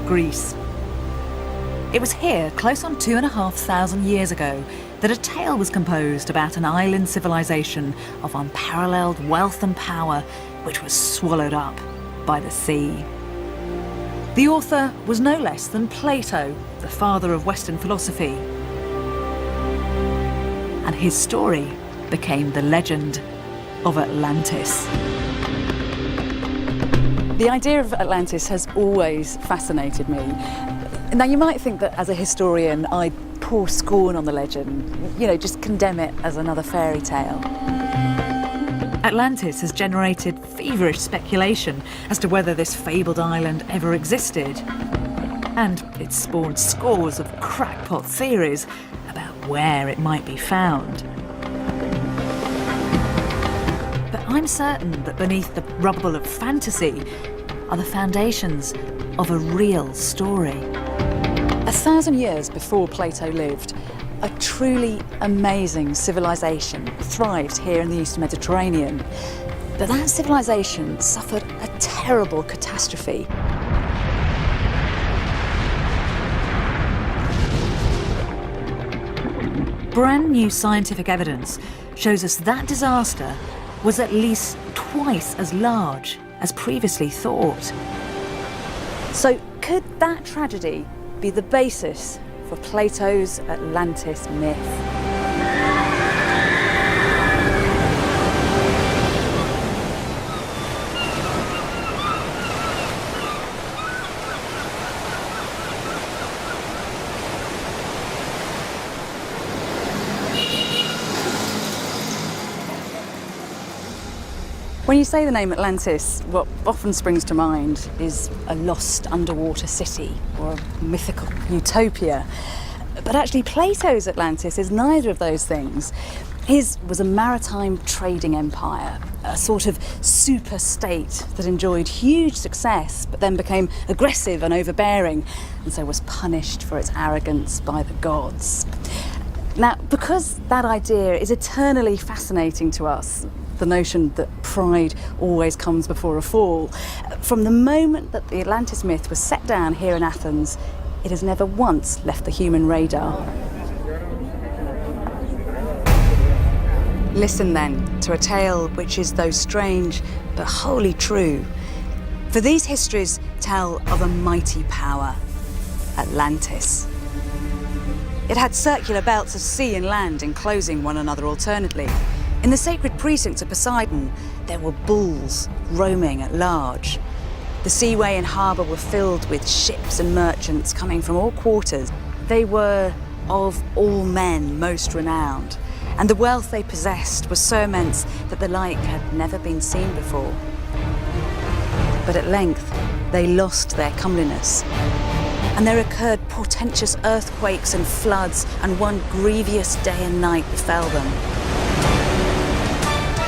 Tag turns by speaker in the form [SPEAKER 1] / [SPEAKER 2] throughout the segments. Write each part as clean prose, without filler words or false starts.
[SPEAKER 1] Greece. It was here, close on 2,500 years ago, that a tale was composed about an island civilization of unparalleled wealth and power, which was swallowed up by the sea. The author was no less than Plato, the father of Western philosophy. And his story became the legend of Atlantis. The idea of Atlantis has always fascinated me. Now, you might think that as a historian, I'd pour scorn on the legend, just condemn it as another fairy tale. Atlantis has generated feverish speculation as to whether this fabled island ever existed. And it's spawned scores of crackpot theories about where it might be found. But I'm certain that beneath the rubble of fantasy are the foundations of a real story. 1,000 years before Plato lived, a truly amazing civilization thrived here in the Eastern Mediterranean. But that civilization suffered a terrible catastrophe. Brand new scientific evidence shows us that disaster was at least twice as large as previously thought. So could that tragedy be the basis for Plato's Atlantis myth? When you say the name Atlantis, what often springs to mind is a lost underwater city or a mythical utopia. But actually, Plato's Atlantis is neither of those things. His was a maritime trading empire, a sort of super state that enjoyed huge success, but then became aggressive and overbearing, and so was punished for its arrogance by the gods. Now, because that idea is eternally fascinating to us, the notion that pride always comes before a fall, from the moment that the Atlantis myth was set down here in Athens, it has never once left the human radar. Listen then to a tale which is, though strange, but wholly true. For these histories tell of a mighty power, Atlantis. It had circular belts of sea and land enclosing one another alternately. In the sacred precincts of Poseidon, there were bulls roaming at large. The seaway and harbour were filled with ships and merchants coming from all quarters. They were, of all men, most renowned, and the wealth they possessed was so immense that the like had never been seen before. But at length, they lost their comeliness, and there occurred portentous earthquakes and floods, and one grievous day and night befell them.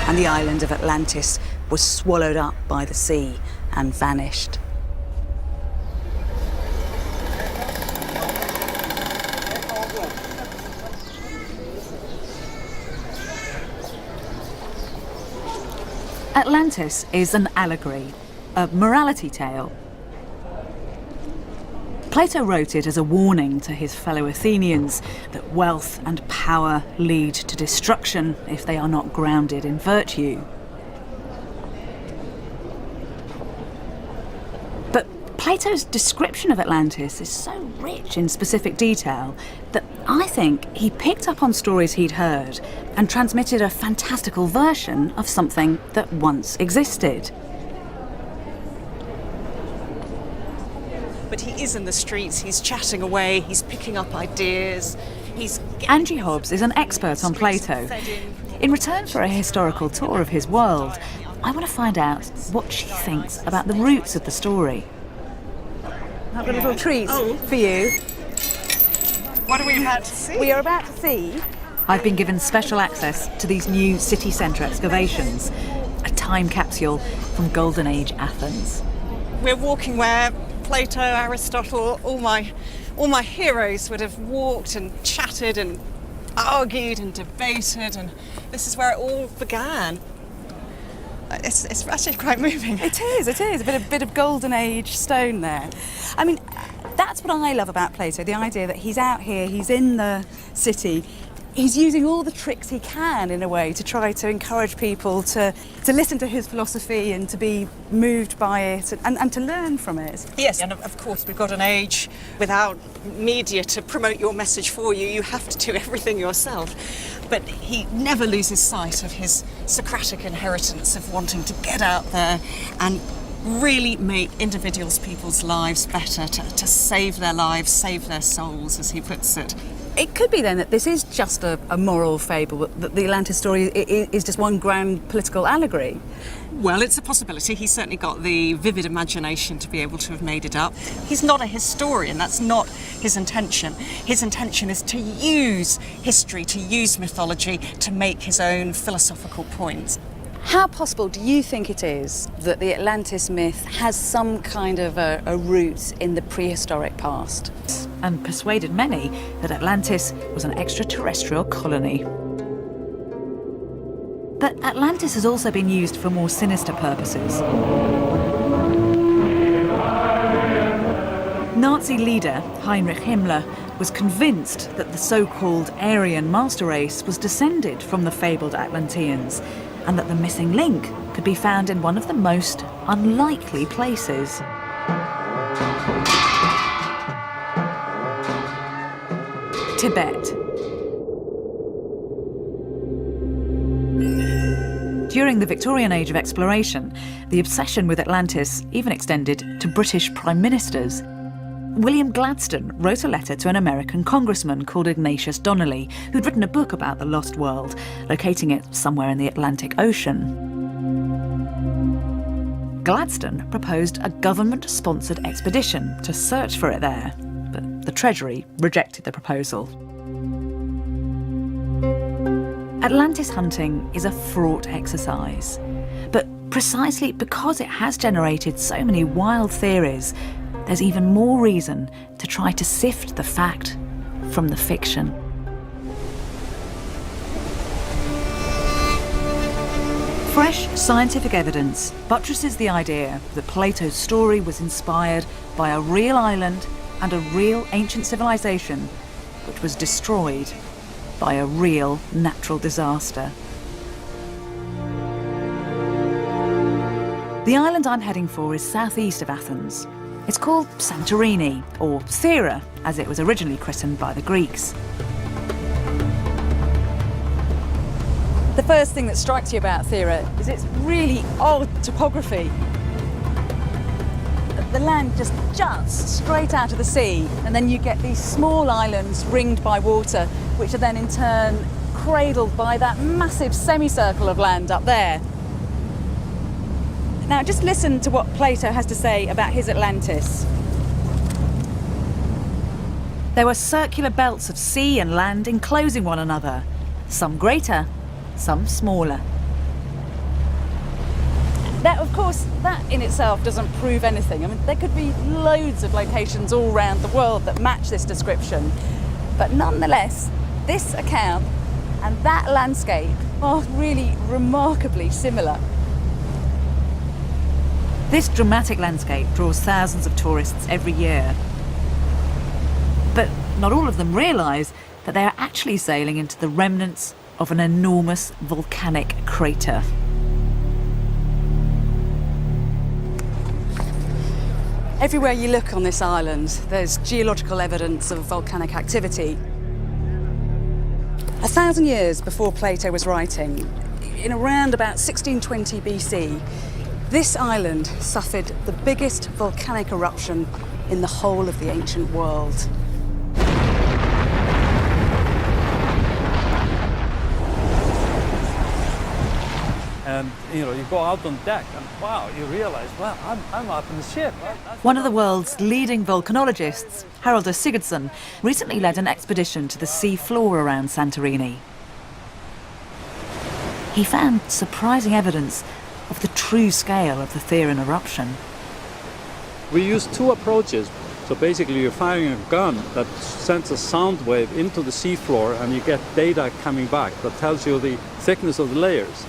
[SPEAKER 1] And the island of Atlantis was swallowed up by the sea and vanished. Atlantis is an allegory, a morality tale. Plato wrote it as a warning to his fellow Athenians that wealth and power lead to destruction if they are not grounded in virtue. But Plato's description of Atlantis is so rich in specific detail that I think he picked up on stories he'd heard and transmitted a fantastical version of something that once existed.
[SPEAKER 2] But he is in the streets, he's chatting away, he's picking up ideas,
[SPEAKER 1] Angie Hobbs is an expert on Plato. In return for a historical tour of his world, I want to find out what she thinks about the roots of the story. I've got a little treat for you.
[SPEAKER 2] What are we about to see?
[SPEAKER 1] We are about to see... I've been given special access to these new city centre excavations, a time capsule from Golden Age Athens.
[SPEAKER 2] We're walking where Plato, Aristotle, all my heroes would have walked and chatted and argued and debated, and this is where it all began. It's actually quite moving.
[SPEAKER 1] It is. A bit of Golden Age stone there. I mean, That's what I love about Plato, the idea that he's out here, he's in the city, he's using all the tricks he can, in a way, to try to encourage people to listen to his philosophy and to be moved by it and to learn from it.
[SPEAKER 2] Yes, and of course we've got an age without media to promote your message for you. You have to do everything yourself. But he never loses sight of his Socratic inheritance of wanting to get out there and really make people's lives better, to save their lives, save their souls, as he puts it.
[SPEAKER 1] It could be then that this is just a moral fable, that the Atlantis story is just one grand political allegory.
[SPEAKER 2] Well, it's a possibility. He's certainly got the vivid imagination to be able to have made it up. He's not a historian. That's not his intention. His intention is to use history, to use mythology, to make his own philosophical points.
[SPEAKER 1] How possible do you think it is that the Atlantis myth has some kind of a root in the prehistoric past?
[SPEAKER 3] And persuaded many that Atlantis was an extraterrestrial colony. But Atlantis has also been used for more sinister purposes. Nazi leader Heinrich Himmler was convinced that the so-called Aryan master race was descended from the fabled Atlanteans, and that the missing link could be found in one of the most unlikely places. Tibet. During the Victorian age of exploration, the obsession with Atlantis even extended to British prime ministers. William Gladstone wrote a letter to an American congressman called Ignatius Donnelly, who'd written a book about the lost world, locating it somewhere in the Atlantic Ocean. Gladstone proposed a government-sponsored expedition to search for it there, but the Treasury rejected the proposal. Atlantis hunting is a fraught exercise, but precisely because it has generated so many wild theories, there's even more reason to try to sift the fact from the fiction. Fresh scientific evidence buttresses the idea that Plato's story was inspired by a real island and a real ancient civilization which was destroyed by a real natural disaster. The island I'm heading for is southeast of Athens. It's called Santorini, or Thera, as it was originally christened by the Greeks.
[SPEAKER 1] The first thing that strikes you about Thera is its really odd topography. The land just juts straight out of the sea, and then you get these small islands ringed by water, which are then in turn cradled by that massive semicircle of land up there. Now, just listen to what Plato has to say about his Atlantis.
[SPEAKER 3] There were circular belts of sea and land enclosing one another, some greater, some smaller.
[SPEAKER 1] Now, of course, that in itself doesn't prove anything. I mean, there could be loads of locations all around the world that match this description. But nonetheless, this account and that landscape are really remarkably similar.
[SPEAKER 3] This dramatic landscape draws thousands of tourists every year. But not all of them realise that they are actually sailing into the remnants of an enormous volcanic crater.
[SPEAKER 1] Everywhere you look on this island, there's geological evidence of volcanic activity. 1,000 years before Plato was writing, in around about 1620 BC, this island suffered the biggest volcanic eruption in the whole of the ancient world.
[SPEAKER 4] And you go out on deck and wow, you realize, well, I'm up in the ship.
[SPEAKER 3] One of the world's leading volcanologists, Haraldur Sigurdsson, recently led an expedition to the sea floor around Santorini. He found surprising evidence of the true scale of the Theran eruption.
[SPEAKER 4] We use two approaches. So basically you're firing a gun that sends a sound wave into the seafloor and you get data coming back that tells you the thickness of the layers.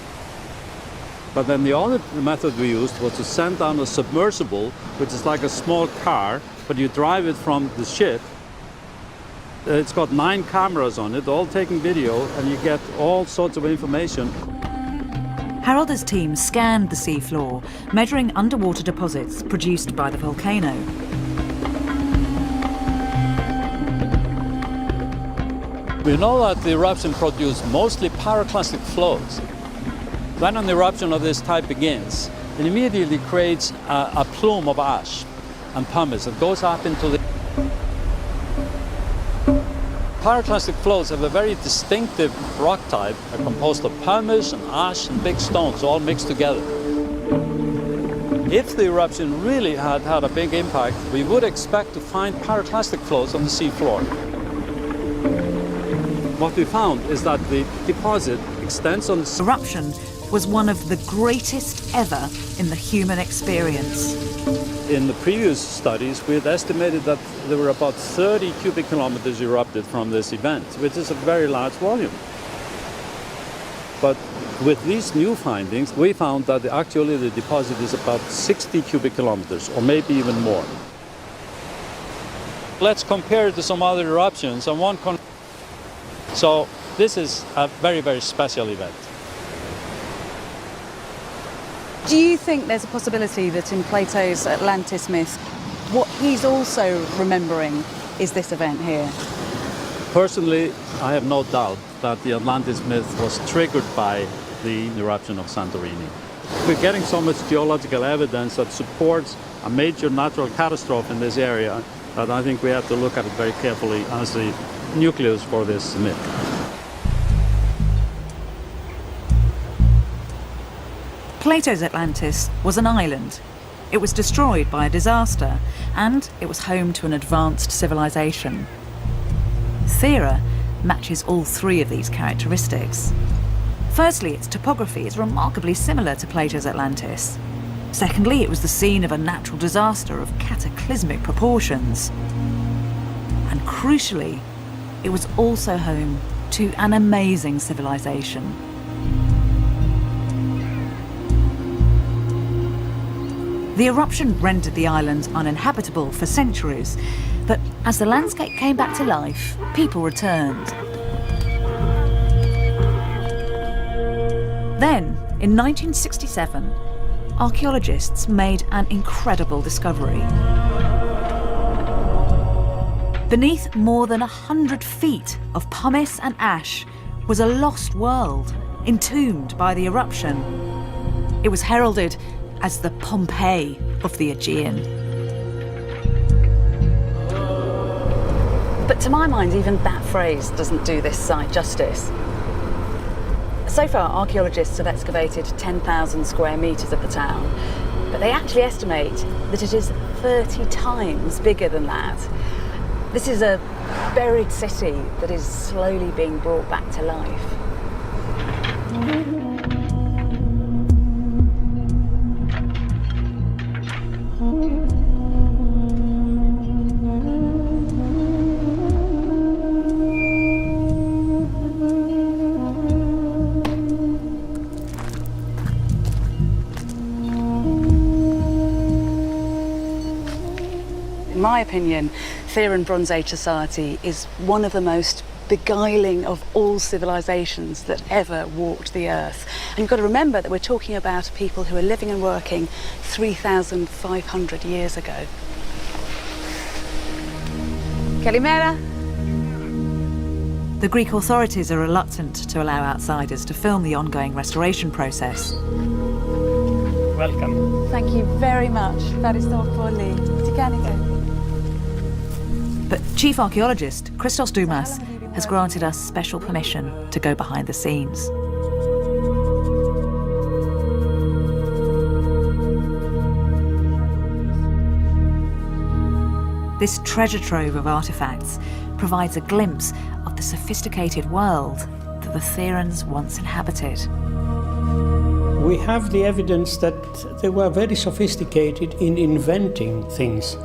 [SPEAKER 4] But then the other method we used was to send down a submersible, which is like a small car, but you drive it from the ship. It's got 9 cameras on it, all taking video, and you get all sorts of information.
[SPEAKER 3] Harolda's team scanned the seafloor, measuring underwater deposits produced by the volcano.
[SPEAKER 4] We know that the eruption produced mostly pyroclastic flows. When an eruption of this type begins, it immediately creates a plume of ash and pumice that goes up into the... Pyroclastic flows have a very distinctive rock type, composed of pumice and ash and big stones all mixed together. If the eruption really had had a big impact, we would expect to find pyroclastic flows on the seafloor. What we found is that the deposit extends on the...
[SPEAKER 3] Eruption was one of the greatest ever in the human experience.
[SPEAKER 4] In the previous studies, we had estimated that there were about 30 cubic kilometers erupted from this event, which is a very large volume. But with these new findings, we found that actually the deposit is about 60 cubic kilometers, or maybe even more. Let's compare it to some other eruptions. So this is a very, very special event.
[SPEAKER 1] Do you think there's a possibility that in Plato's Atlantis myth, what he's also remembering is this event here?
[SPEAKER 4] Personally, I have no doubt that the Atlantis myth was triggered by the eruption of Santorini. We're getting so much geological evidence that supports a major natural catastrophe in this area that I think we have to look at it very carefully as the nucleus for this myth.
[SPEAKER 3] Plato's Atlantis was an island. It was destroyed by a disaster, and it was home to an advanced civilization. Thera matches all 3 of these characteristics. Firstly, its topography is remarkably similar to Plato's Atlantis. Secondly, it was the scene of a natural disaster of cataclysmic proportions. And crucially, it was also home to an amazing civilization. The eruption rendered the island uninhabitable for centuries, but as the landscape came back to life, people returned. Then, in 1967, archaeologists made an incredible discovery. Beneath more than 100 feet of pumice and ash was a lost world, entombed by the eruption. It was heralded as the Pompeii of the Aegean.
[SPEAKER 1] But to my mind, even that phrase doesn't do this site justice. So far, archaeologists have excavated 10,000 square metres of the town, but they actually estimate that it is 30 times bigger than that. This is a buried city that is slowly being brought back to life. In my opinion, Theran Bronze Age society is one of the most beguiling of all civilizations that ever walked the earth. And you've got to remember that we're talking about people who are living and working 3,500 years ago. Kalimera.
[SPEAKER 3] The Greek authorities are reluctant to allow outsiders to film the ongoing restoration process.
[SPEAKER 5] Welcome.
[SPEAKER 1] Thank you very much.
[SPEAKER 3] But Chief Archaeologist Christos Doumas has granted us special permission to go behind the scenes. This treasure trove of artefacts provides a glimpse of the sophisticated world that the Therans once inhabited.
[SPEAKER 5] We have the evidence that they were very sophisticated in inventing things,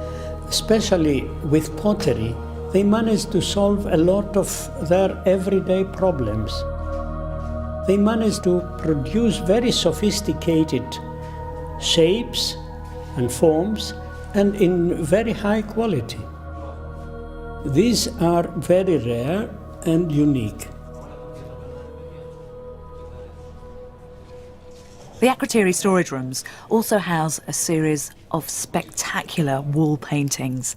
[SPEAKER 5] especially with pottery. They managed to solve a lot of their everyday problems. they managed to produce very sophisticated shapes and forms, and in very high quality. These are very rare and unique.
[SPEAKER 3] The Akrotiri storage rooms also house a series of spectacular wall paintings.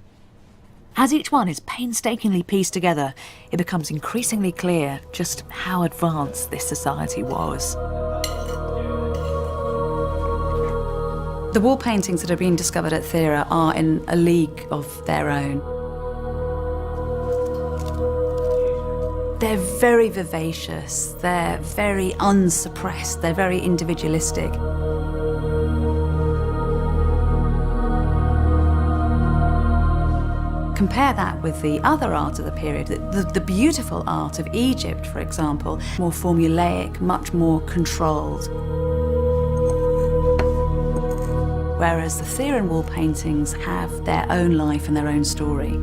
[SPEAKER 3] As each one is painstakingly pieced together, it becomes increasingly clear just how advanced this society was.
[SPEAKER 1] The wall paintings that have been discovered at Thera are in a league of their own. They're very vivacious, they're very unsuppressed, they're very individualistic. Compare that with the other art of the period, the beautiful art of Egypt, for example, more formulaic, much more controlled. Whereas the Theran wall paintings have their own life and their own story.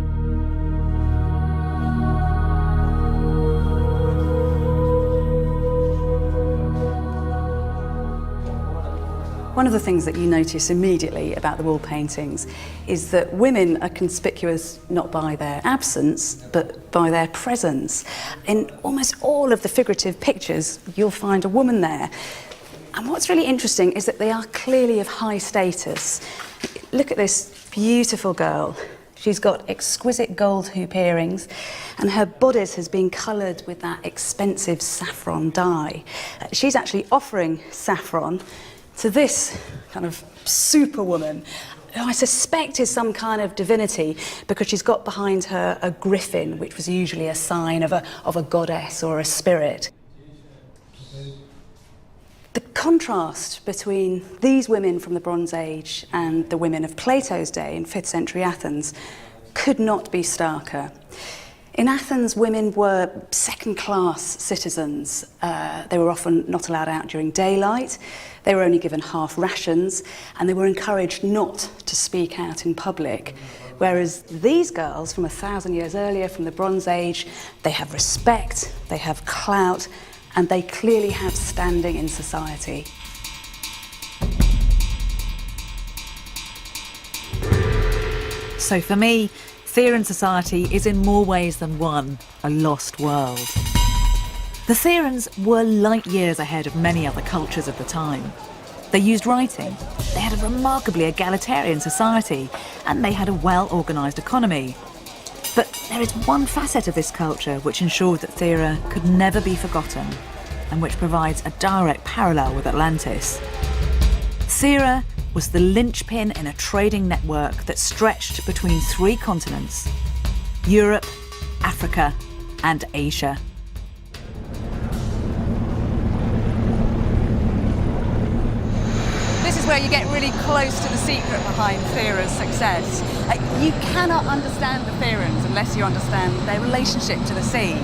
[SPEAKER 1] One of the things that you notice immediately about the wall paintings is that women are conspicuous not by their absence, but by their presence. In almost all of the figurative pictures, you'll find a woman there. And what's really interesting is that they are clearly of high status. Look at this beautiful girl. She's got exquisite gold hoop earrings, and her bodice has been coloured with that expensive saffron dye. She's actually offering saffron to this kind of superwoman, who I suspect is some kind of divinity, because she's got behind her a griffin, which was usually a sign of a goddess or a spirit. The contrast between these women from the Bronze Age and the women of Plato's day in 5th century Athens could not be starker. In Athens, women were second-class citizens. They were often not allowed out during daylight. They were only given half rations, and they were encouraged not to speak out in public. Whereas these girls from 1,000 years earlier, from the Bronze Age, they have respect, they have clout, and they clearly have standing in society.
[SPEAKER 3] So for me, Theran society is in more ways than one a lost world. The Therans were light years ahead of many other cultures of the time. They used writing, they had a remarkably egalitarian society, and they had a well-organised economy. But there is one facet of this culture which ensured that Thera could never be forgotten, and which provides a direct parallel with Atlantis. Thera was the linchpin in a trading network that stretched between 3 continents: Europe, Africa, and Asia.
[SPEAKER 1] This is where you get really close to the secret behind Thera's success. You cannot understand the Therans unless you understand their relationship to the sea.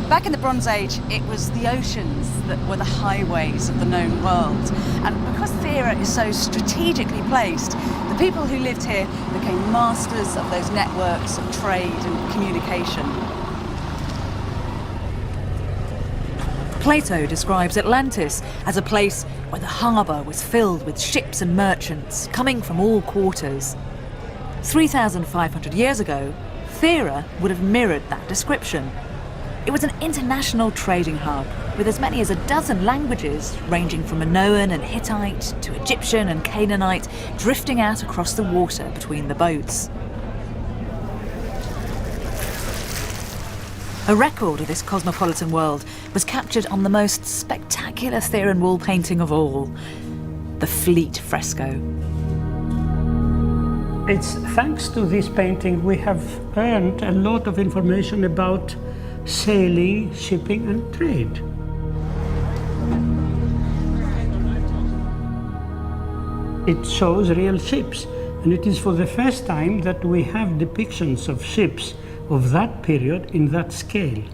[SPEAKER 1] Back in the Bronze Age, it was the oceans that were the highways of the known world. And because Thera is so strategically placed, the people who lived here became masters of those networks of trade and communication.
[SPEAKER 3] Plato describes Atlantis as a place where the harbour was filled with ships and merchants coming from all quarters. 3,500 years ago, Thera would have mirrored that description. It was an international trading hub with as many as a dozen languages, ranging from Minoan and Hittite to Egyptian and Canaanite, drifting out across the water between the boats. A record of this cosmopolitan world was captured on the most spectacular Theran wall painting of all, the Fleet fresco.
[SPEAKER 5] It's thanks to this painting we have earned a lot of information about sailing, shipping and trade. It shows real ships, and it is for the first time that we have depictions of ships of that period in that scale.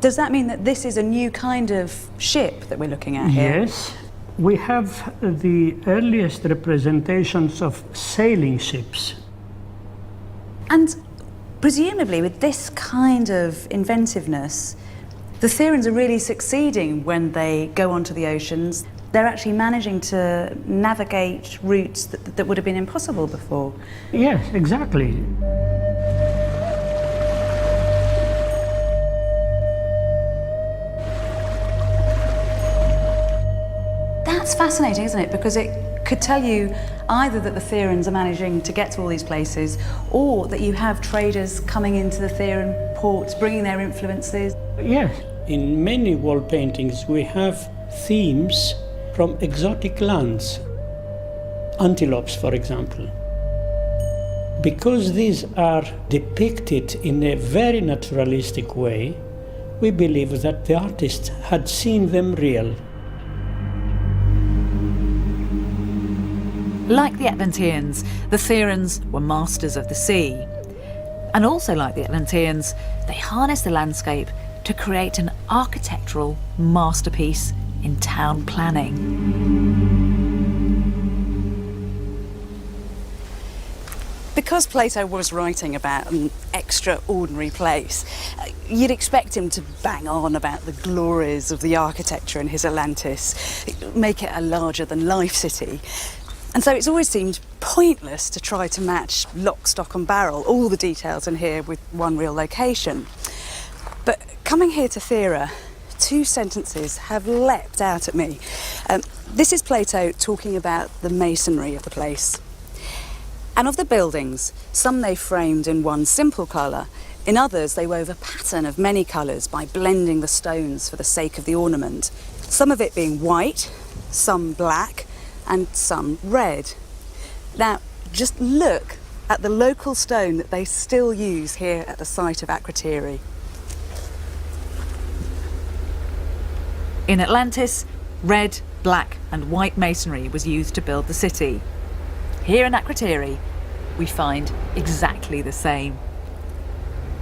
[SPEAKER 1] Does that mean that this is a new kind of ship that we're looking at here?
[SPEAKER 5] Yes. We have the earliest representations of sailing ships.
[SPEAKER 1] And presumably with this kind of inventiveness, The Therans are really succeeding when they go onto the oceans. They're actually managing to navigate routes that would have been impossible before.
[SPEAKER 5] Yes, exactly.
[SPEAKER 1] That's fascinating, isn't it? Because it could tell you either that the Therans are managing to get to all these places, or that you have traders coming into the Theran ports, bringing their influences.
[SPEAKER 5] Yes. In many wall paintings we have themes from exotic lands, antelopes, for example. Because these are depicted in a very naturalistic way, we believe that the artist had seen them real.
[SPEAKER 3] Like the Atlanteans, the Therans were masters of the sea. And also like the Atlanteans, they harnessed the landscape to create an architectural masterpiece in town planning.
[SPEAKER 1] Because Plato was writing about an extraordinary place, you'd expect him to bang on about the glories of the architecture in his Atlantis, make it a larger-than-life city. And so it's always seemed pointless to try to match lock, stock and barrel, all the details in here with one real location. But coming here to Thera, two sentences have leapt out at me. This is Plato talking about the masonry of the place. And of the buildings, some they framed in one simple colour, in others they wove a pattern of many colours by blending the stones for the sake of the ornament, some of it being white, some black, and some red. Now, just look at the local stone that they still use here at the site of Akrotiri.
[SPEAKER 3] In Atlantis, red, black and white masonry was used to build the city. Here in Akrotiri, we find exactly the same.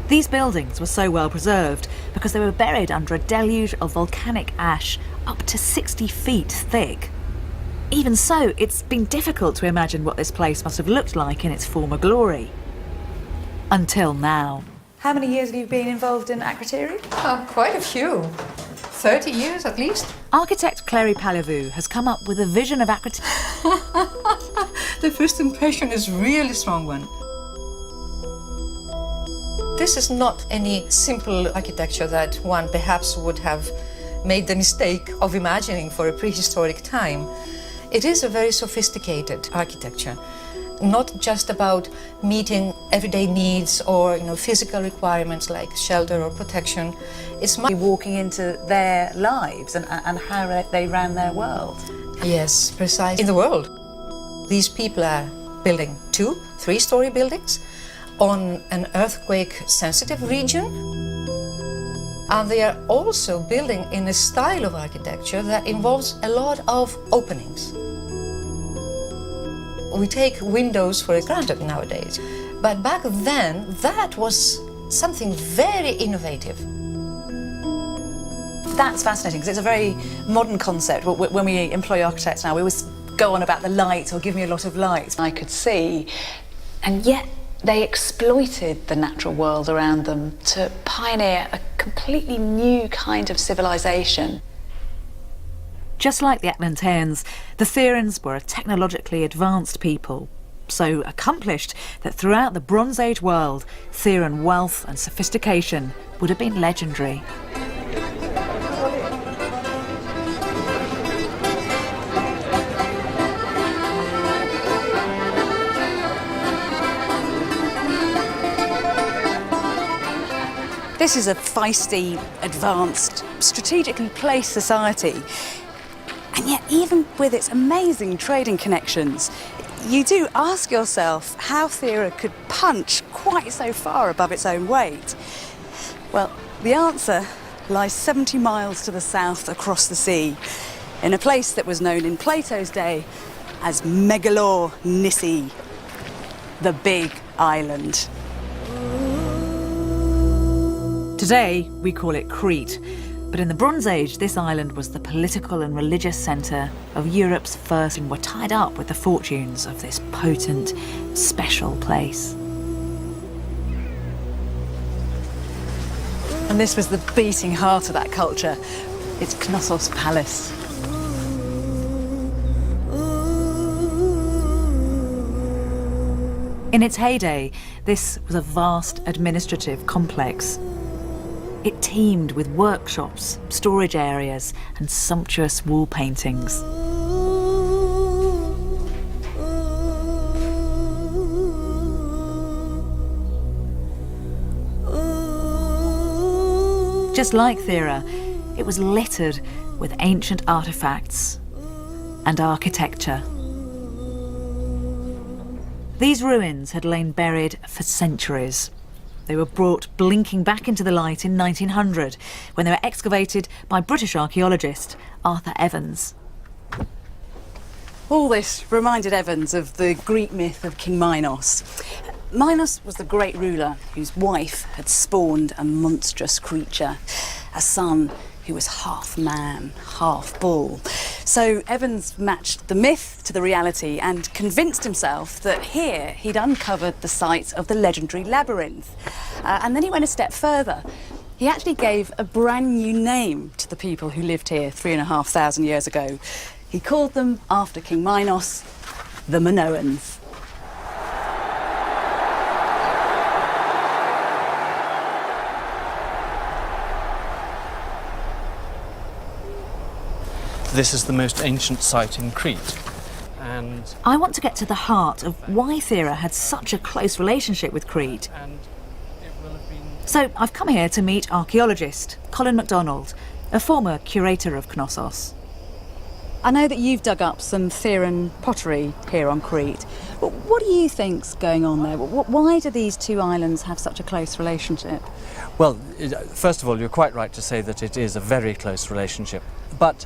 [SPEAKER 3] These buildings were so well preserved because they were buried under a deluge of volcanic ash up to 60 feet thick. Even so, it's been difficult to imagine what this place must have looked like in its former glory. Until now.
[SPEAKER 1] How many years have you been involved in Akrotiri?
[SPEAKER 6] Quite a few. 30 years at least.
[SPEAKER 3] Architect Clary Palevou has come up with a vision of Akrotiri.
[SPEAKER 6] The first impression is really strong one. This is not any simple architecture that one perhaps would have made the mistake of imagining for a prehistoric time. It is a very sophisticated architecture, not just about meeting everyday needs or physical requirements like shelter or protection. It's
[SPEAKER 1] walking into their lives and how they ran their world.
[SPEAKER 6] Yes, precisely. In the world, these people are building 2, 3-story buildings on an earthquake-sensitive region. And they are also building in a style of architecture that involves a lot of openings. We take windows for granted nowadays, but back then that was something very innovative.
[SPEAKER 1] That's fascinating because it's a very modern concept. When we employ architects now, we always go on about the light or give me a lot of light. I could see, and yet they exploited the natural world around them to pioneer a completely new kind of civilization.
[SPEAKER 3] Just like the Atlanteans, the Therans were a technologically advanced people, so accomplished that throughout the Bronze Age world, Theran wealth and sophistication would have been legendary.
[SPEAKER 1] This is a feisty, advanced, strategically placed society. And yet, even with its amazing trading connections, you do ask yourself how Thera could punch quite so far above its own weight. Well, the answer lies 70 miles to the south across the sea, in a place that was known in Plato's day as Megalor Nissi, the Big Island.
[SPEAKER 3] Today, we call it Crete, but in the Bronze Age, this island was the political and religious centre of Europe's first, and were tied up with the fortunes of this potent, special place.
[SPEAKER 1] And this was the beating heart of that culture. It's Knossos Palace.
[SPEAKER 3] In its heyday, this was a vast administrative complex. It teemed with workshops, storage areas, and sumptuous wall paintings. Just like Thera, it was littered with ancient artifacts and architecture. These ruins had lain buried for centuries. They were brought blinking back into the light in 1900 when they were excavated by British archaeologist Arthur Evans.
[SPEAKER 1] All this reminded Evans of the Greek myth of King Minos. Minos was the great ruler whose wife had spawned a monstrous creature, a son who was half man, half bull. So Evans matched the myth to the reality and convinced himself that here he'd uncovered the site of the legendary labyrinth. And then he went a step further. He actually gave a brand new name to the people who lived here 3,500 years ago. He called them, after King Minos, the Minoans.
[SPEAKER 7] This is the most ancient site in Crete, and
[SPEAKER 3] I want to get to the heart of why Thera had such a close relationship with Crete.
[SPEAKER 7] it will have been...
[SPEAKER 3] So I've come here to meet archaeologist Colin MacDonald, a former curator of Knossos.
[SPEAKER 1] I know that you've dug up some Theran pottery here on Crete. But what do you think's going on there? Why do these two islands have such a close relationship?
[SPEAKER 7] Well, first of all, you're quite right to say that it is a very close relationship. But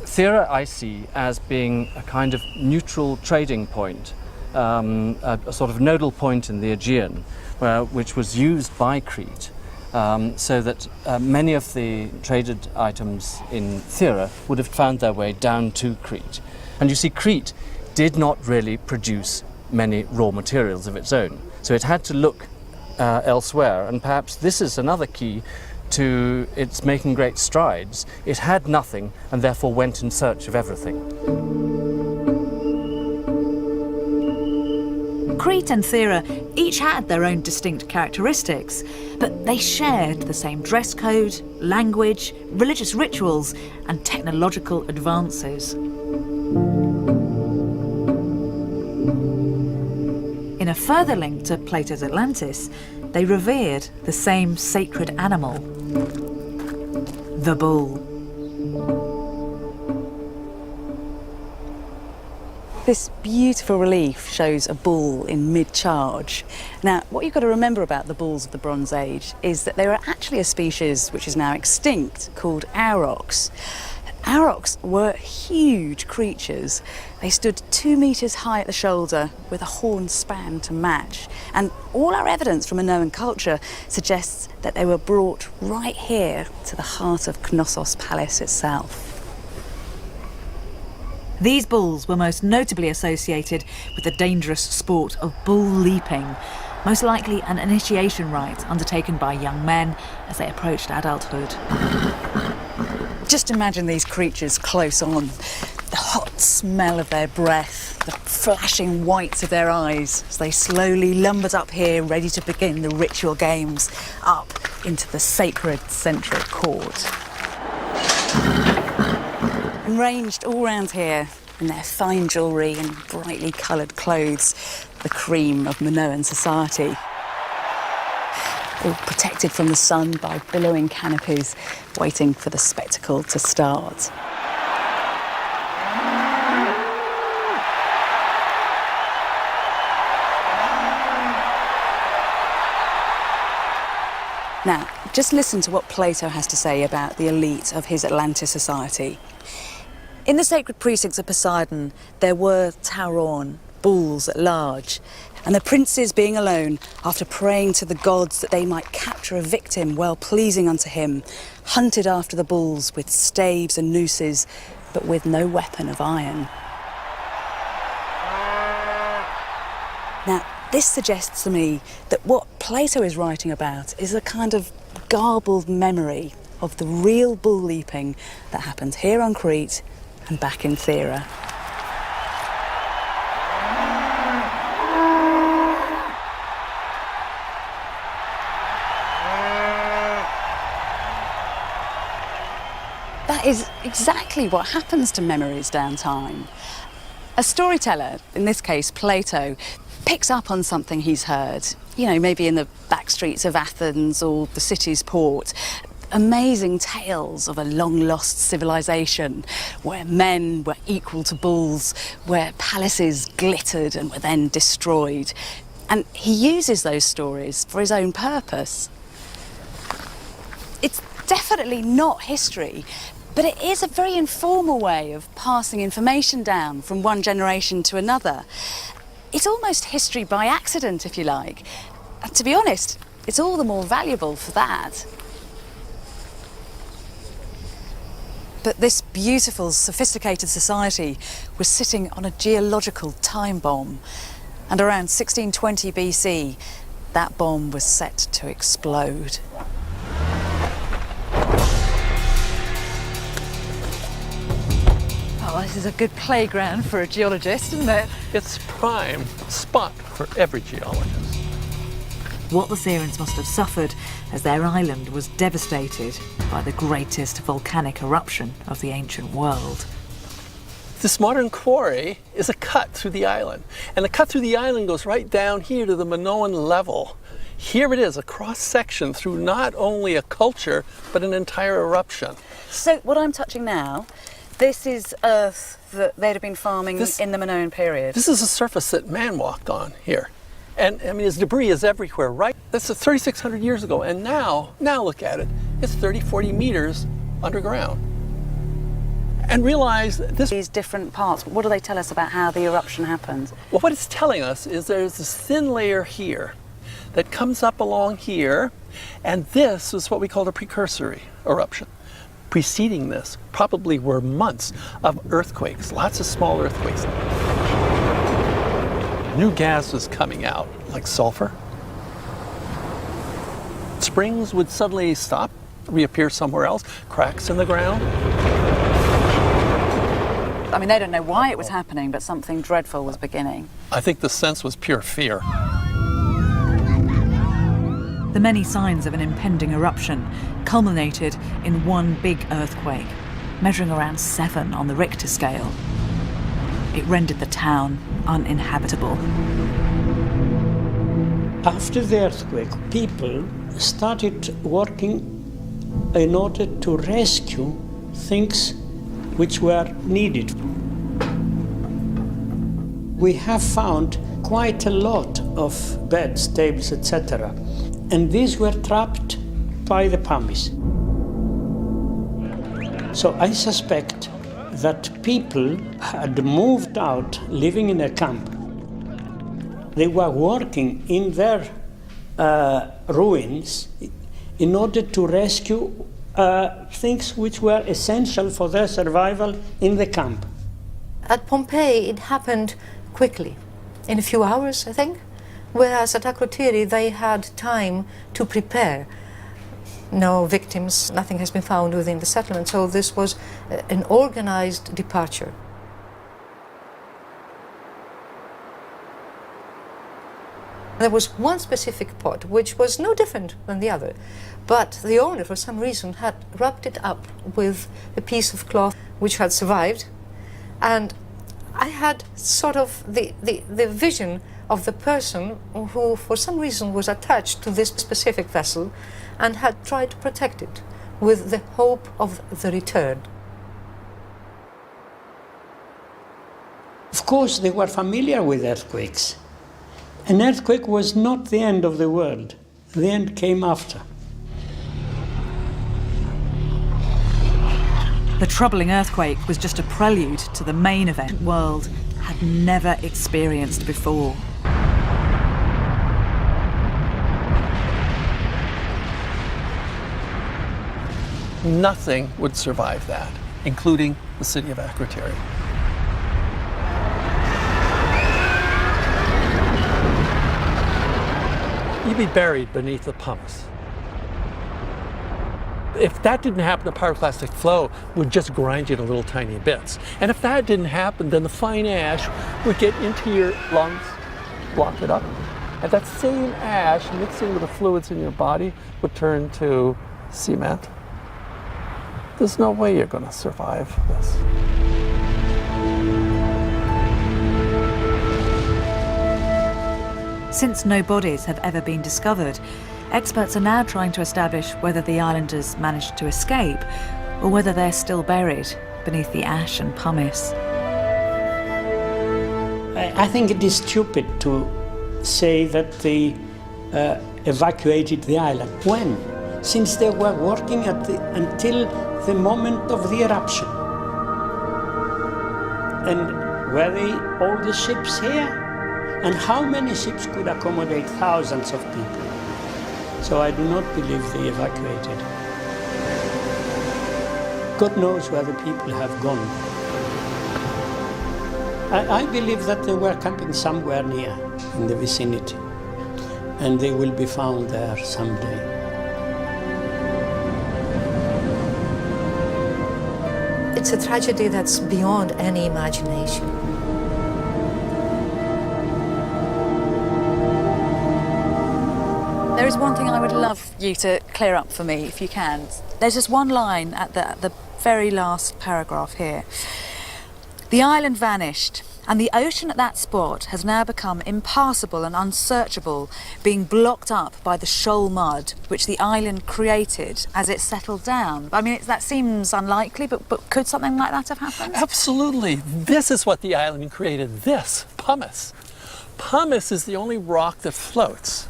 [SPEAKER 7] Thera I see as being a kind of neutral trading point, a sort of nodal point in the Aegean, which was used by Crete, so that many of the traded items in Thera would have found their way down to Crete. And you see, Crete did not really produce many raw materials of its own, so it had to look elsewhere, and perhaps this is another key to its making great strides. It had nothing and therefore went in search of everything.
[SPEAKER 3] Crete and Thera each had their own distinct characteristics, but they shared the same dress code, language, religious rituals, and technological advances. In a further link to Plato's Atlantis, they revered the same sacred animal, the bull.
[SPEAKER 1] This beautiful relief shows a bull in mid-charge. Now, what you've got to remember about the bulls of the Bronze Age is that they were actually a species which is now extinct, called aurochs. Aurochs were huge creatures. They stood 2 meters high at the shoulder with a horn span to match. And all our evidence from Minoan culture suggests that they were brought right here to the heart of Knossos Palace itself.
[SPEAKER 3] These bulls were most notably associated with the dangerous sport of bull leaping, most likely an initiation rite undertaken by young men as they approached adulthood.
[SPEAKER 1] Just imagine these creatures close on. The hot smell of their breath, the flashing whites of their eyes as they slowly lumbered up here, ready to begin the ritual games, up into the sacred central court. And ranged all round here in their fine jewellery and brightly coloured clothes, the cream of Minoan society. All protected from the sun by billowing canopies, waiting for the spectacle to start. Now, just listen to what Plato has to say about the elite of his Atlantis society. In the sacred precincts of Poseidon, there were tauron, bulls at large, and the princes, being alone, after praying to the gods that they might capture a victim well pleasing unto him, hunted after the bulls with staves and nooses, but with no weapon of iron. Now, this suggests to me that what Plato is writing about is a kind of garbled memory of the real bull leaping that happened here on Crete and back in Thera. That is exactly what happens to memories down time. A storyteller, in this case Plato, picks up on something he's heard, you know, maybe in the back streets of Athens or the city's port. Amazing tales of a long-lost civilization where men were equal to bulls, where palaces glittered and were then destroyed. And he uses those stories for his own purpose. It's definitely not history, but it is a very informal way of passing information down from one generation to another. It's almost history by accident, if you like. And to be honest, it's all the more valuable for that. But this beautiful, sophisticated society was sitting on a geological time bomb. And around 1620 BC, that bomb was set to explode. Oh, this is a good playground for a geologist, isn't it?
[SPEAKER 8] It's prime spot for every geologist.
[SPEAKER 3] What the Therans must have suffered as their island was devastated by the greatest volcanic eruption of the ancient world.
[SPEAKER 8] This modern quarry is a cut through the island, and the cut through the island goes right down here to the Minoan level. Here it is, a cross-section through not only a culture, but an entire eruption.
[SPEAKER 1] So what I'm touching now, this is earth that they'd have been farming in the Minoan period.
[SPEAKER 8] This is a surface that man walked on here. And I mean, his debris is everywhere, right? That's 3,600 years ago. And now look at it. It's 30, 40 meters underground. And realize this.
[SPEAKER 1] These different parts, what do they tell us about how the eruption happened?
[SPEAKER 8] Well, what it's telling us is there's this thin layer here that comes up along here. And this is what we call a precursory eruption. Preceding this probably were months of earthquakes, lots of small earthquakes. New gas was coming out, like sulfur. Springs would suddenly stop, reappear somewhere else, cracks in the ground.
[SPEAKER 1] I mean, they don't know why it was happening, but something dreadful was beginning.
[SPEAKER 8] I think the sense was pure fear.
[SPEAKER 3] The many signs of an impending eruption culminated in one big earthquake, measuring around 7 on the Richter scale. It rendered the town uninhabitable.
[SPEAKER 5] After the earthquake, people started working in order to rescue things which were needed. We have found quite a lot of beds, tables, etc. And these were trapped by the pumice. So I suspect that people had moved out, living in a camp. They were working in their ruins in order to rescue things which were essential for their survival in the camp.
[SPEAKER 6] At Pompeii, it happened quickly, in a few hours, I think, whereas at Akrotiri, they had time to prepare. No victims, nothing has been found within the settlement, so this was an organized departure. There was one specific pot which was no different than the other, but the owner, for some reason, had wrapped it up with a piece of cloth which had survived, and I had sort of the vision of the person who, for some reason, was attached to this specific vessel and had tried to protect it with the hope of the return.
[SPEAKER 5] Of course, they were familiar with earthquakes. An earthquake was not the end of the world. The end came after.
[SPEAKER 3] The troubling earthquake was just a prelude to the main event the world had never experienced before.
[SPEAKER 8] Nothing would survive that, including the city of Akrotiri. You'd be buried beneath the pumice. If that didn't happen, the pyroclastic flow would just grind you to little tiny bits. And if that didn't happen, then the fine ash would get into your lungs, block it up. And that same ash mixing with the fluids in your body would turn to cement. There's no way you're going to survive this.
[SPEAKER 3] Since no bodies have ever been discovered, experts are now trying to establish whether the islanders managed to escape or whether they're still buried beneath the ash and pumice.
[SPEAKER 5] I think it is stupid to say that they evacuated the island. When? Since they were working until the moment of the eruption. And were all the ships here? And how many ships could accommodate thousands of people? So I do not believe they evacuated. God knows where the people have gone. I believe that they were camping somewhere near, in the vicinity, and they will be found there someday.
[SPEAKER 6] It's a tragedy that's beyond any imagination.
[SPEAKER 1] There is one thing I would love you to clear up for me, if you can. There's just one line at the very last paragraph here. The island vanished, and the ocean at that spot has now become impassable and unsearchable, being blocked up by the shoal mud which the island created as it settled down. I mean, that seems unlikely, but could something like that have happened?
[SPEAKER 8] Absolutely. This is what the island created. This, pumice. Pumice is the only rock that floats.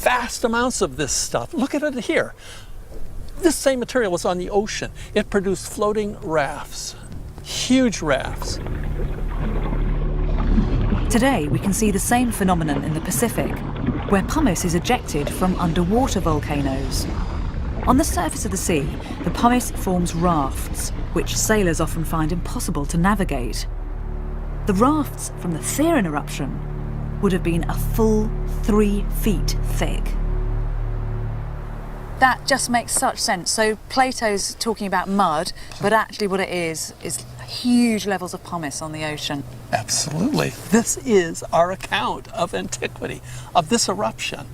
[SPEAKER 8] Vast amounts of this stuff. Look at it here. This same material was on the ocean. It produced floating rafts, huge rafts.
[SPEAKER 3] Today, we can see the same phenomenon in the Pacific, where pumice is ejected from underwater volcanoes. On the surface of the sea, the pumice forms rafts, which sailors often find impossible to navigate. The rafts from the Theran eruption would have been a full 3 feet thick.
[SPEAKER 1] That just makes such sense. So Plato's talking about mud, but actually what it is huge levels of pumice on the ocean.
[SPEAKER 8] Absolutely. This is our account of antiquity, of this eruption.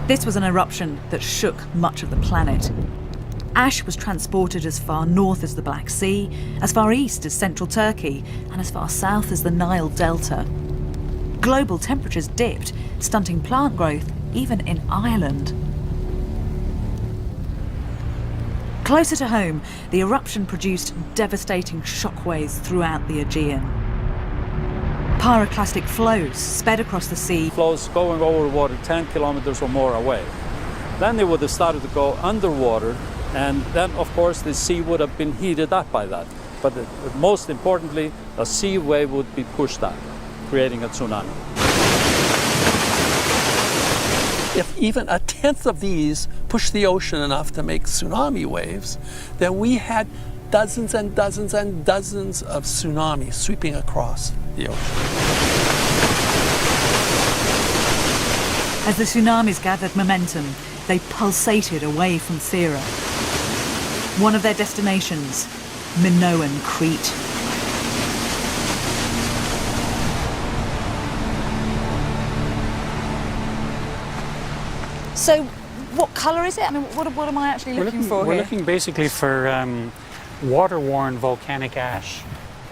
[SPEAKER 3] This was an eruption that shook much of the planet. Ash was transported as far north as the Black Sea, as far east as central Turkey, and as far south as the Nile Delta. Global temperatures dipped, stunting plant growth even in Ireland. Closer to home, the eruption produced devastating shockwaves throughout the Aegean. Pyroclastic flows sped across the sea.
[SPEAKER 4] Flows going over the water 10 kilometers or more away. Then they would have started to go underwater, and then, of course, the sea would have been heated up by that. But most importantly, a sea wave would be pushed up, creating a tsunami.
[SPEAKER 8] If even a tenth of these pushed the ocean enough to make tsunami waves, then we had dozens and dozens and dozens of tsunamis sweeping across the ocean.
[SPEAKER 3] As the tsunamis gathered momentum, they pulsated away from Thera. One of their destinations, Minoan Crete.
[SPEAKER 1] So what colour is it? I mean, what am I actually looking for
[SPEAKER 9] We're
[SPEAKER 1] here?
[SPEAKER 9] looking basically for water-worn volcanic ash.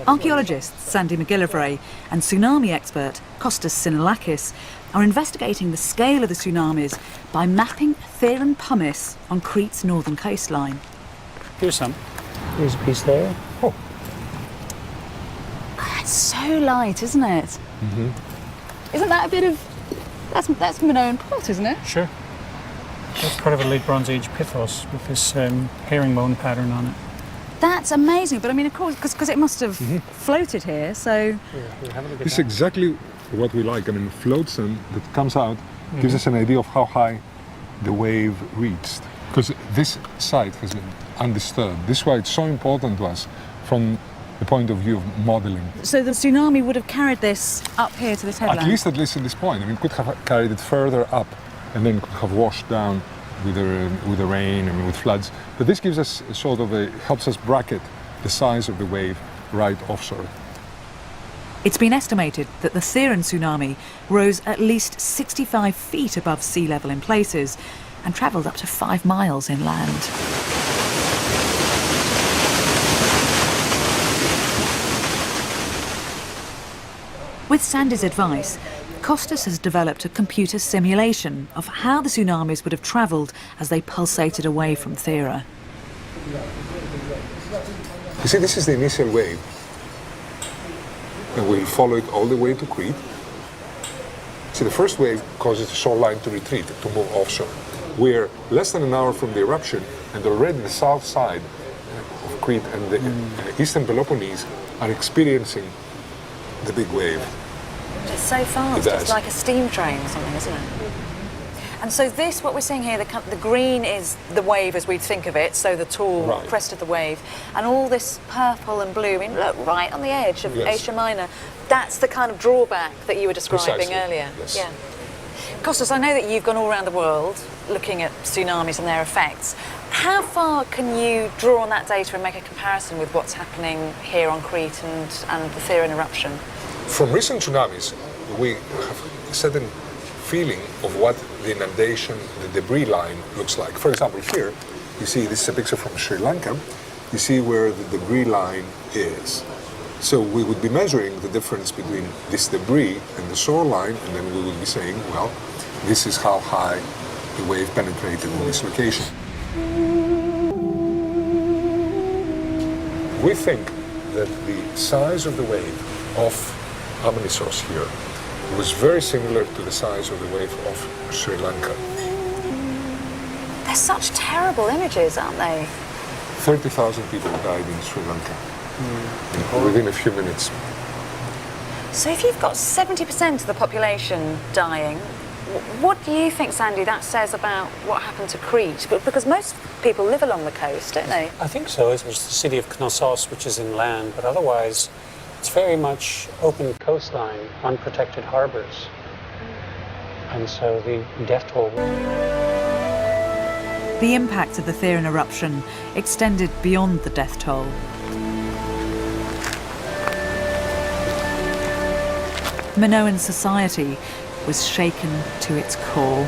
[SPEAKER 3] Archaeologists Sandy McGillivray and tsunami expert Kostas Sinolakis are investigating the scale of the tsunamis by mapping Theran pumice on Crete's northern coastline.
[SPEAKER 9] Here's some. Here's a piece there. Oh.
[SPEAKER 1] It's so light, isn't it? Mm-hmm. Isn't that a bit of... That's Minoan pot, isn't it?
[SPEAKER 9] Sure. That's part of a late Bronze Age pithos with this herringbone pattern on it.
[SPEAKER 1] That's amazing, but I mean, of course, because it must have floated here, so...
[SPEAKER 10] This is exactly what we like. I mean, floats and that comes out gives us an idea of how high the wave reached. Because this site has been undisturbed. This is why it's so important to us from the point of view of modeling.
[SPEAKER 1] So the tsunami would have carried this up here to this headland?
[SPEAKER 10] At least at this point. I mean, it could have carried it further up and then could have washed down with the rain and with floods. But this gives us sort of helps us bracket the size of the wave right offshore.
[SPEAKER 3] It's been estimated that the Theran tsunami rose at least 65 feet above sea level in places and travelled up to 5 miles inland. With Sandy's advice, Costas has developed a computer simulation of how the tsunamis would have travelled as they pulsated away from Thera.
[SPEAKER 10] You see, this is the initial wave. And we'll follow it all the way to Crete. See, the first wave causes the shoreline to retreat, to move offshore. We're less than an hour from the eruption, and already the south side of Crete and the eastern Peloponnese are experiencing the big wave.
[SPEAKER 1] It's so fast,
[SPEAKER 10] It does.
[SPEAKER 1] it's like a steam train or something, isn't it? And so this, what we're seeing here, the green is the wave as we'd think of it, so the tall
[SPEAKER 10] Right.
[SPEAKER 1] crest of the wave. And all this purple and blue, I mean, look, right on the edge of
[SPEAKER 10] Yes.
[SPEAKER 1] Asia Minor. That's the kind of drawback that you were describing
[SPEAKER 10] Precisely,
[SPEAKER 1] earlier.
[SPEAKER 10] yes.
[SPEAKER 1] Yeah. Costas, I know that you've gone all around the world looking at tsunamis and their effects. How far can you draw on that data and make a comparison with what's happening here on Crete and the Theran eruption?
[SPEAKER 10] From recent tsunamis, we have a certain feeling of what the inundation, the debris line looks like. For example, here, you see, this is a picture from Sri Lanka. You see where the debris line is. So we would be measuring the difference between this debris and the shoreline, and then we would be saying, well, this is how high the wave penetrated in this location. We think that the size of the wave off Amnisos here was very similar to the size of the wave off Sri Lanka.
[SPEAKER 1] They're such terrible images, aren't they?
[SPEAKER 10] 30,000 people died in Sri Lanka within a few minutes.
[SPEAKER 1] So if you've got 70% of the population dying, what do you think, Sandy, that says about what happened to Crete? But because most people live along the coast, don't they?
[SPEAKER 9] I think so. It was the city of Knossos, which is inland, but otherwise it's very much open coastline, unprotected harbors. And so the death toll.
[SPEAKER 3] The impact of the Theran eruption extended beyond the death toll. Minoan society was shaken to its core.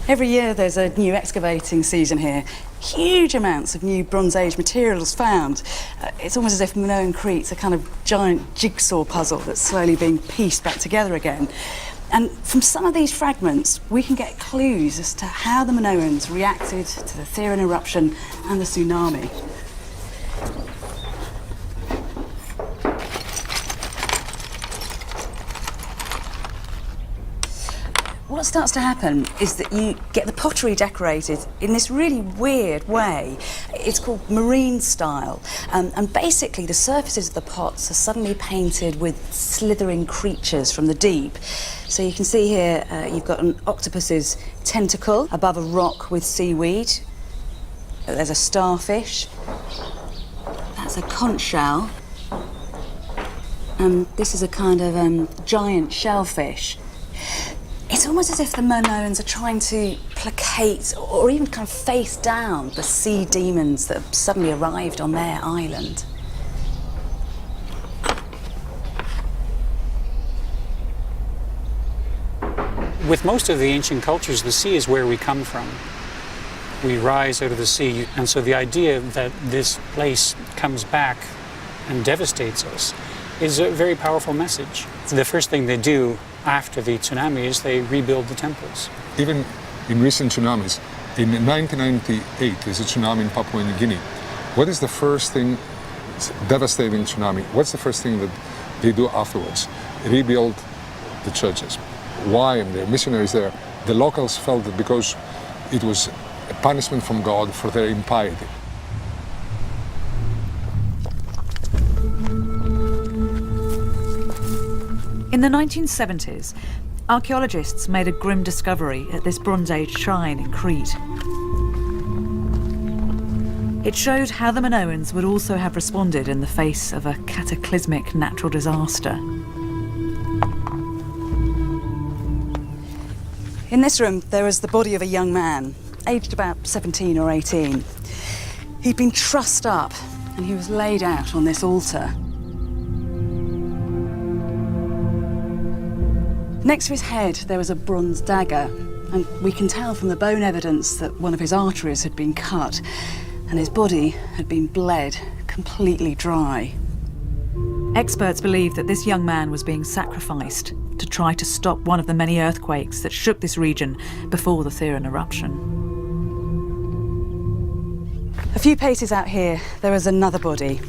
[SPEAKER 1] Every year there's a new excavating season here. Huge amounts of new Bronze Age materials found. It's almost as if Minoan Crete's a kind of giant jigsaw puzzle that's slowly being pieced back together again. And from some of these fragments, we can get clues as to how the Minoans reacted to the Theran eruption and the tsunami. What starts to happen is that you get the pottery decorated in this really weird way. It's called marine style. And basically the surfaces of the pots are suddenly painted with slithering creatures from the deep. So you can see here, you've got an octopus's tentacle above a rock with seaweed. There's a starfish. That's a conch shell. And this is a kind of giant shellfish. It's almost as if the Minoans are trying to placate or even kind of face down the sea demons that have suddenly arrived on their island.
[SPEAKER 9] With most of the ancient cultures, the sea is where we come from. We rise out of the sea, and so the idea that this place comes back and devastates us is a very powerful message. The first thing they do after the tsunami is they rebuild the temples.
[SPEAKER 10] Even in recent tsunamis, in 1998, there's a tsunami in Papua New Guinea. What is the first thing, devastating tsunami, what's the first thing that they do afterwards? Rebuild the churches. Why? And there are missionaries there. The locals felt that because it was a punishment from God for their impiety.
[SPEAKER 3] In the 1970s, Archaeologists made a grim discovery at this Bronze Age shrine in Crete. It showed how the Minoans would also have responded in the face of a cataclysmic natural disaster.
[SPEAKER 1] In this room, there was the body of a young man, aged about 17 or 18. He'd been trussed up and he was laid out on this altar. Next to his head, there was a bronze dagger, and we can tell from the bone evidence that one of his arteries had been cut and his body had been bled completely dry.
[SPEAKER 3] Experts believe that this young man was being sacrificed to try to stop one of the many earthquakes that shook this region before the Theran eruption.
[SPEAKER 1] A few paces out here, there was another body.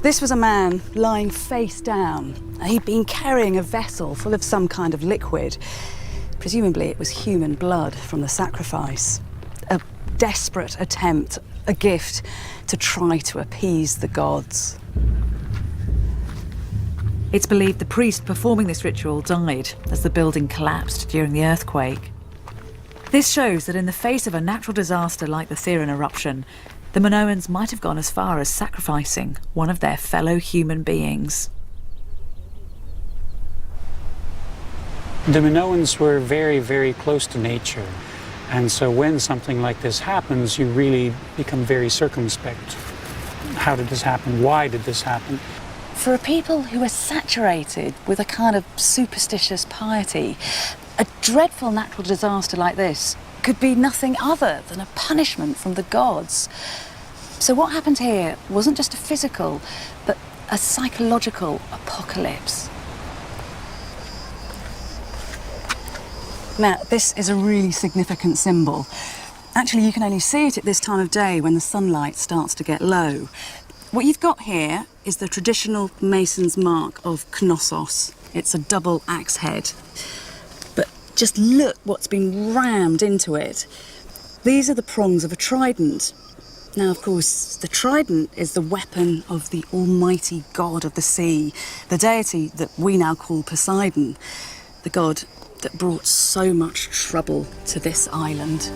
[SPEAKER 1] This was a man lying face down. He'd been carrying a vessel full of some kind of liquid. Presumably it was human blood from the sacrifice. A desperate attempt, a gift to try to appease the gods.
[SPEAKER 3] It's believed the priest performing this ritual died as the building collapsed during the earthquake. This shows that in the face of a natural disaster like the Theran eruption, the Minoans might have gone as far as sacrificing one of their fellow human beings.
[SPEAKER 9] The Minoans were very, very close to nature. And so when something like this happens, you really become very circumspect. How did this happen? Why did this happen?
[SPEAKER 1] For a people who are saturated with a kind of superstitious piety, a dreadful natural disaster like this could be nothing other than a punishment from the gods. So what happened here wasn't just a physical, but a psychological apocalypse. Now, this is a really significant symbol. Actually, you can only see it at this time of day when the sunlight starts to get low. What you've got here is the traditional mason's mark of Knossos. It's a double axe head. But just look what's been rammed into it. These are the prongs of a trident. Now, of course, the trident is the weapon of the almighty god of the sea, the deity that we now call Poseidon, the god that brought so much trouble to this island.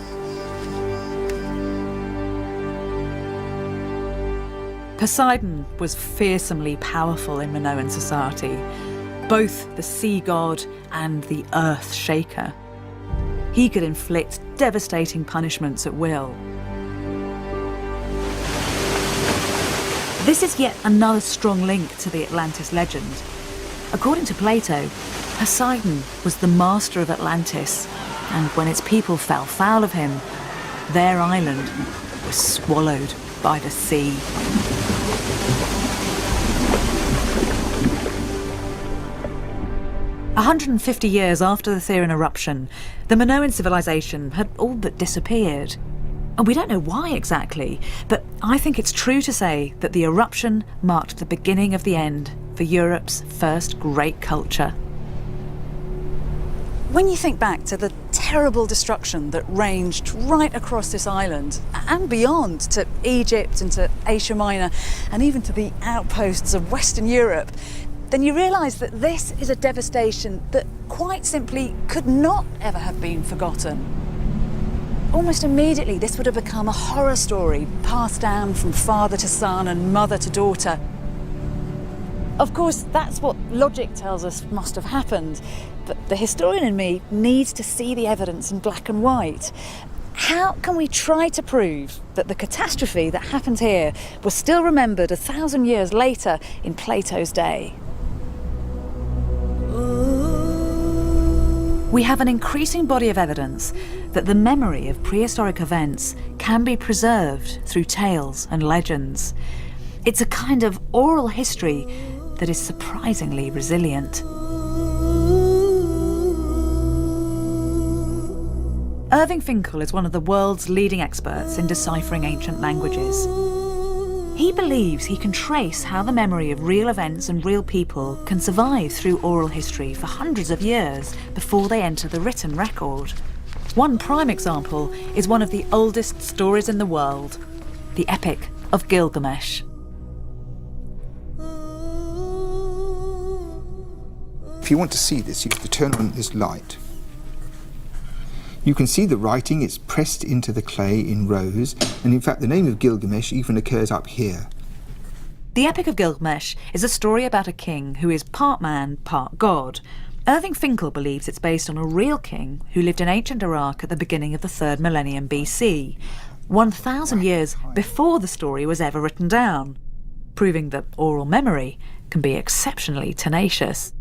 [SPEAKER 3] Poseidon was fearsomely powerful in Minoan society, both the sea god and the earth shaker. He could inflict devastating punishments at will. This is yet another strong link to the Atlantis legend. According to Plato, Poseidon was the master of Atlantis, and when its people fell foul of him, their island was swallowed by the sea. 150 years after the Theran eruption, the Minoan civilization had all but disappeared. And we don't know why exactly, but I think it's true to say that the eruption marked the beginning of the end for Europe's first great culture.
[SPEAKER 1] When you think back to the terrible destruction that ranged right across this island and beyond to Egypt and to Asia Minor and even to the outposts of Western Europe, then you realise that this is a devastation that quite simply could not ever have been forgotten. Almost immediately, this would have become a horror story passed down from father to son and mother to daughter. Of course, that's what logic tells us must have happened, but the historian in me needs to see the evidence in black and white. How can we try to prove that the catastrophe that happened here was still remembered 1,000 years later in Plato's day?
[SPEAKER 3] We have an increasing body of evidence that the memory of prehistoric events can be preserved through tales and legends. It's a kind of oral history that is surprisingly resilient. Irving Finkel is one of the world's leading experts in deciphering ancient languages. He believes he can trace how the memory of real events and real people can survive through oral history for hundreds of years before they enter the written record. One prime example is one of the oldest stories in the world, the Epic of Gilgamesh.
[SPEAKER 11] If you want to see this, you have to turn on this light. You can see the writing, it's pressed into the clay in rows, and in fact the name of Gilgamesh even occurs up here.
[SPEAKER 3] The Epic of Gilgamesh is a story about a king who is part man, part god. Irving Finkel believes it's based on a real king who lived in ancient Iraq at the beginning of the 3rd millennium BC, 1,000 years before the story was ever written down, proving that oral memory can be exceptionally tenacious.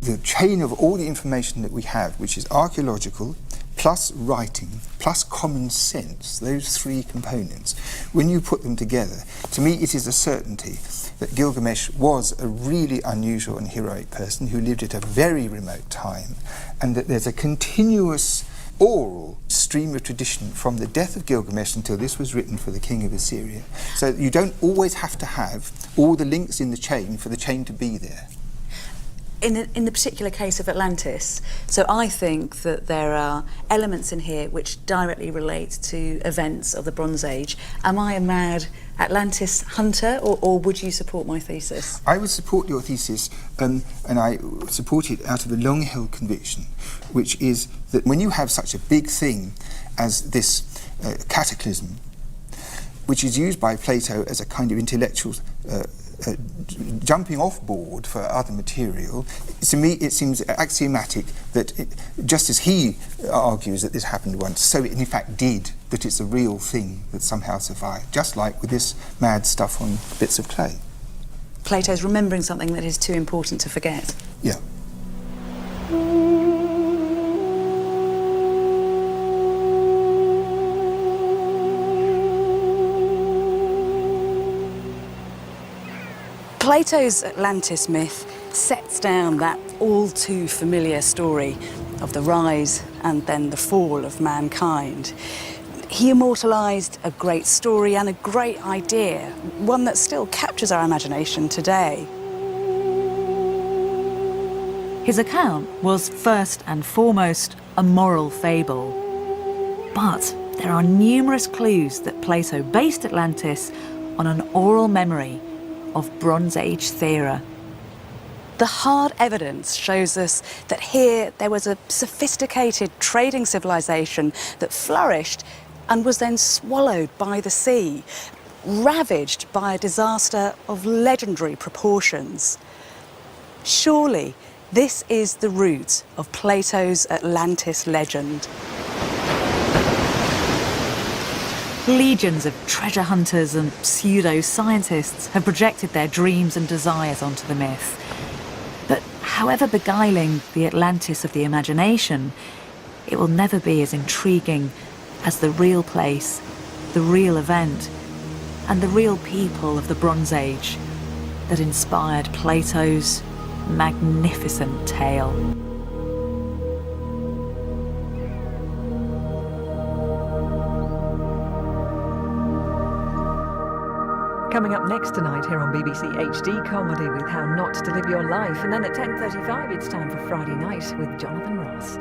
[SPEAKER 11] The chain of all the information that we have, which is archaeological, plus writing, plus common sense, those three components, when you put them together, to me it is a certainty that Gilgamesh was a really unusual and heroic person who lived at a very remote time, and that there's a continuous oral stream of tradition from the death of Gilgamesh until this was written for the king of Assyria. So you don't always have to have all the links in the chain for the chain to be there.
[SPEAKER 1] In the particular case of Atlantis, so I think that there are elements in here which directly relate to events of the Bronze Age. Am I a mad Atlantis hunter, or would you support my thesis?
[SPEAKER 11] I would support your thesis, and I support it out of a long-held conviction, which is that when you have such a big thing as this cataclysm, which is used by Plato as a kind of intellectual jumping off board for other material, to me it seems axiomatic that just as he argues that this happened once, so it in fact did, that it's a real thing that somehow survived, just like with this mad stuff on bits of clay.
[SPEAKER 1] Plato's remembering something that is too important to forget.
[SPEAKER 11] Yeah.
[SPEAKER 1] Plato's Atlantis myth sets down that all too familiar story of the rise and then the fall of mankind. He immortalised a great story and a great idea, one that still captures our imagination today.
[SPEAKER 3] His account was first and foremost a moral fable. But there are numerous clues that Plato based Atlantis on an oral memory of Bronze Age Thera.
[SPEAKER 1] The hard evidence shows us that here there was a sophisticated trading civilization that flourished and was then swallowed by the sea, ravaged by a disaster of legendary proportions. Surely this is the root of Plato's Atlantis legend.
[SPEAKER 3] Legions of treasure hunters and pseudo-scientists have projected their dreams and desires onto the myth. But however beguiling the Atlantis of the imagination, it will never be as intriguing as the real place, the real event, and the real people of the Bronze Age that inspired Plato's magnificent tale.
[SPEAKER 12] Coming up next tonight here on BBC HD Comedy with How Not to Live Your Life, and then at 10:35 it's time for Friday Night with Jonathan Ross.